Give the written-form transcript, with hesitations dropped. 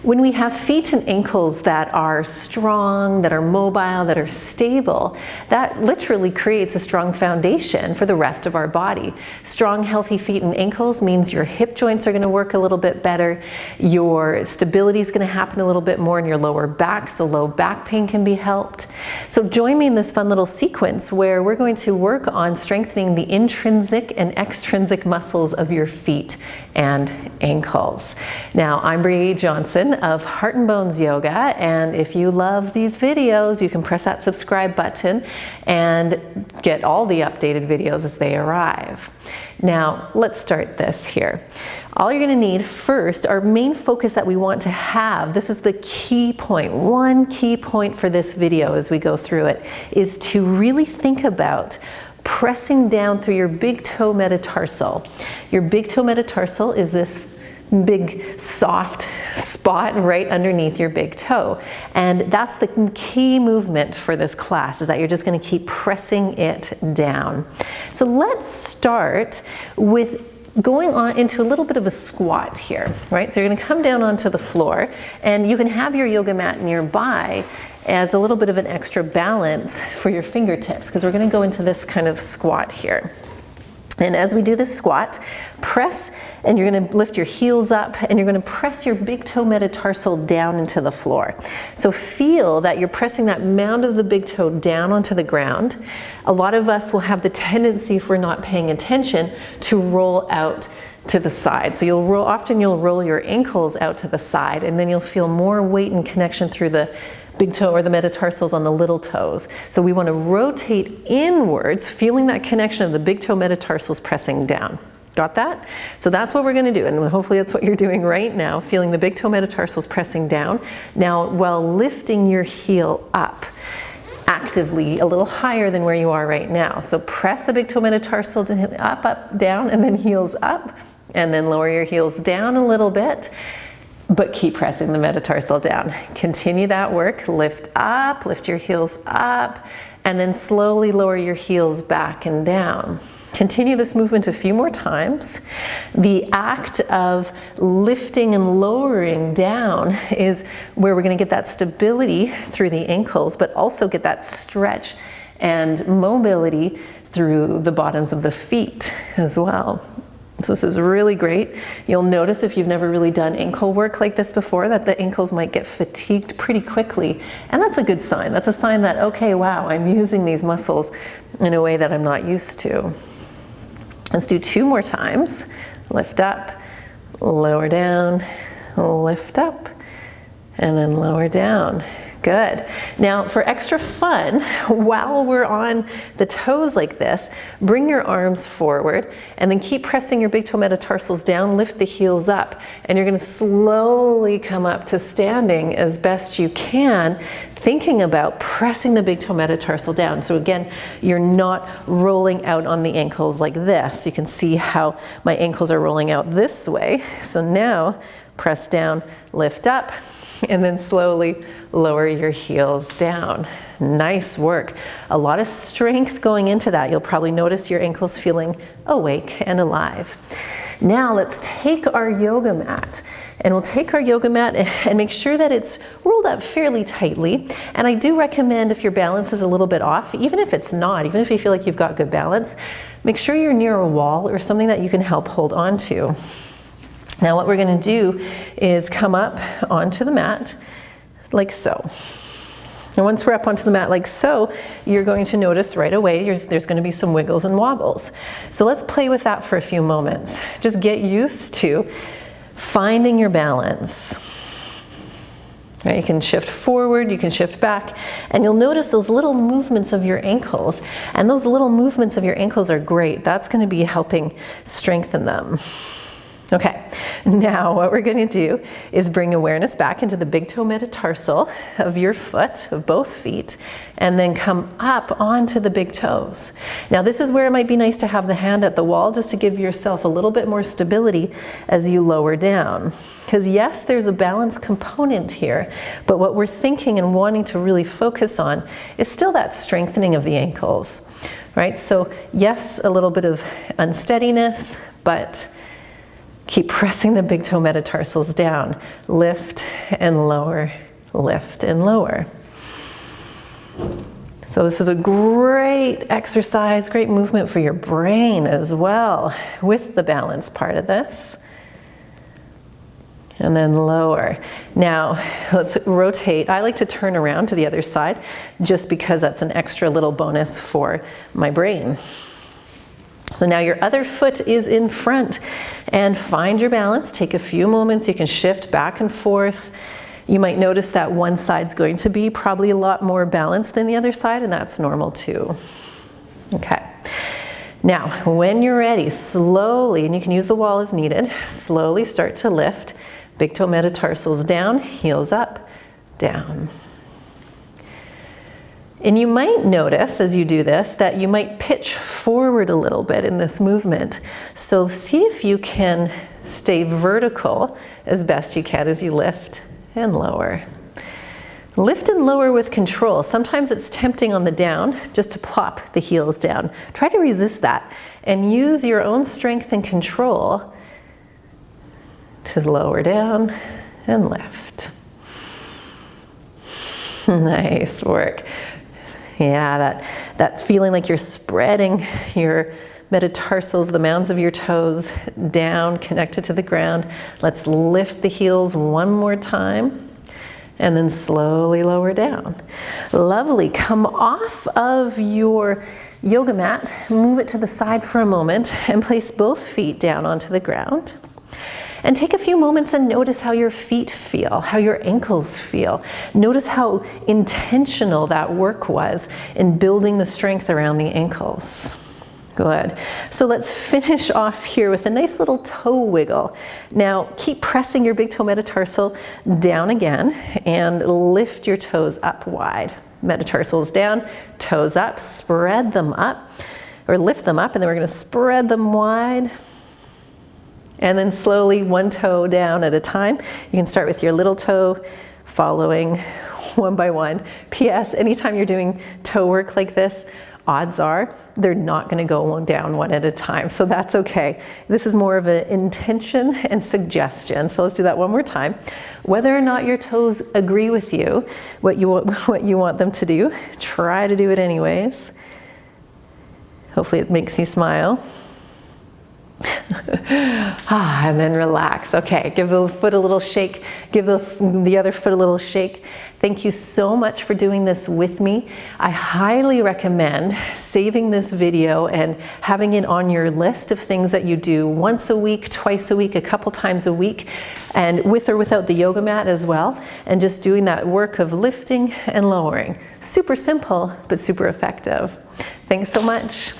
When we have feet and ankles that are strong, that are mobile, that are stable, that literally creates a strong foundation for the rest of our body. Strong, healthy feet and ankles means your hip joints are going to work a little bit better, your stability is going to happen a little bit more in your lower back, so low back pain can be helped. So join me in this fun little sequence where we're going to work on strengthening the intrinsic and extrinsic muscles of your feet and ankles. Now, I'm Bree Johnson of Heart and Bones Yoga, and if you love these videos, you can press that subscribe button and get all the updated videos as they arrive. Now, let's start this here. All you're going to need first, our main focus that we want to have, this is the key point, one key point for this video as we go through it, is to really think about pressing down through your big toe metatarsal. Your big toe metatarsal is this big soft spot right underneath your big toe. And that's the key movement for this class, is that you're just going to keep pressing it down. So let's start with going on into a little bit of a squat here, right? So you're going to come down onto the floor, and you can have your yoga mat nearby as a little bit of an extra balance for your fingertips, because we're going to go into this kind of squat here. And as we do this squat, press, and you're going to lift your heels up, and you're going to press your big toe metatarsal down into the floor. So feel that you're pressing that mound of the big toe down onto the ground. A lot of us will have the tendency, if we're not paying attention, to roll out to the side. So often you'll roll your ankles out to the side, and then you'll feel more weight and connection through the big toe or the metatarsals on the little toes. So we want to rotate inwards, feeling that connection of the big toe metatarsals pressing down. Got that? So that's what we're going to do, and hopefully that's what you're doing right now, feeling the big toe metatarsals pressing down. Now, while lifting your heel up actively a little higher than where you are right now. So press the big toe metatarsal up, up, down, and then heels up, and then lower your heels down a little bit. But keep pressing the metatarsal down. Continue that work. Lift up, lift your heels up, and then slowly lower your heels back and down. Continue this movement a few more times. The act of lifting and lowering down is where we're going to get that stability through the ankles, but also get that stretch and mobility through the bottoms of the feet as well. So this is really great. You'll notice, if you've never really done ankle work like this before, that the ankles might get fatigued pretty quickly. And that's a good sign. That's a sign that, okay, wow, I'm using these muscles in a way that I'm not used to. Let's do 2 more times. Lift up, lower down, lift up, and then lower down. Good. Now, for extra fun, while we're on the toes like this, bring your arms forward and then keep pressing your big toe metatarsals down, lift the heels up, and you're going to slowly come up to standing as best you can, thinking about pressing the big toe metatarsal down. So again, you're not rolling out on the ankles like this. You can see how my ankles are rolling out this way. So now, press down, lift up, and then slowly lower your heels down. Nice work. A lot of strength going into that. You'll probably notice your ankles feeling awake and alive. Now let's take our yoga mat, and we'll take our yoga mat and make sure that it's rolled up fairly tightly. And I do recommend, if your balance is a little bit off, even if it's not, even if you feel like you've got good balance, make sure you're near a wall or something that you can help hold on to. Now what we're going to do is come up onto the mat like so. And once we're up onto the mat like so, you're going to notice right away there's going to be some wiggles and wobbles. So let's play with that for a few moments. Just get used to finding your balance. Right, you can shift forward, you can shift back, and you'll notice those little movements of your ankles. And those little movements of your ankles are great. That's going to be helping strengthen them. Okay, now what we're going to do is bring awareness back into the big toe metatarsal of your foot, of both feet, and then come up onto the big toes. Now this is where it might be nice to have the hand at the wall, just to give yourself a little bit more stability as you lower down. Because yes, there's a balance component here, but what we're thinking and wanting to really focus on is still that strengthening of the ankles, right? So yes, a little bit of unsteadiness, but keep pressing the big toe metatarsals down. Lift and lower, lift and lower. So this is a great exercise, great movement for your brain as well, with the balance part of this. And then lower. Now let's rotate. I like to turn around to the other side just because that's an extra little bonus for my brain. So now your other foot is in front, and find your balance. Take a few moments. You can shift back and forth. You might notice that one side's going to be probably a lot more balanced than the other side, and that's normal too. Okay. Now, when you're ready, slowly, and you can use the wall as needed, slowly start to lift. Big toe metatarsals down, heels up, down. And you might notice as you do this that you might pitch forward a little bit in this movement. So see if you can stay vertical as best you can as you lift and lower. Lift and lower with control. Sometimes it's tempting on the down just to plop the heels down. Try to resist that and use your own strength and control to lower down and lift. Nice work. Yeah, that feeling like you're spreading your metatarsals, the mounds of your toes down, connected to the ground. Let's lift the heels one more time and then slowly lower down. Lovely. Come off of your yoga mat, move it to the side for a moment and place both feet down onto the ground. And take a few moments and notice how your feet feel, how your ankles feel. Notice how intentional that work was in building the strength around the ankles. Good. So let's finish off here with a nice little toe wiggle. Now keep pressing your big toe metatarsal down again and lift your toes up wide. Metatarsals down, toes up, spread them up, or lift them up, and then we're going to spread them wide. And then slowly one toe down at a time. You can start with your little toe, following one by one. P.S. Anytime you're doing toe work like this, odds are they're not going to go down one at a time. So that's okay. This is more of an intention and suggestion. So let's do that one more time. Whether or not your toes agree with you, what you want them to do, try to do it anyways. Hopefully it makes you smile. And then relax. Okay, give the foot a little shake, give the other foot a little shake. Thank you so much for doing this with me. I highly recommend saving this video and having it on your list of things that you do once a week, twice a week, a couple times a week, and with or without the yoga mat as well, and just doing that work of lifting and lowering. Super simple, but super effective. Thanks so much.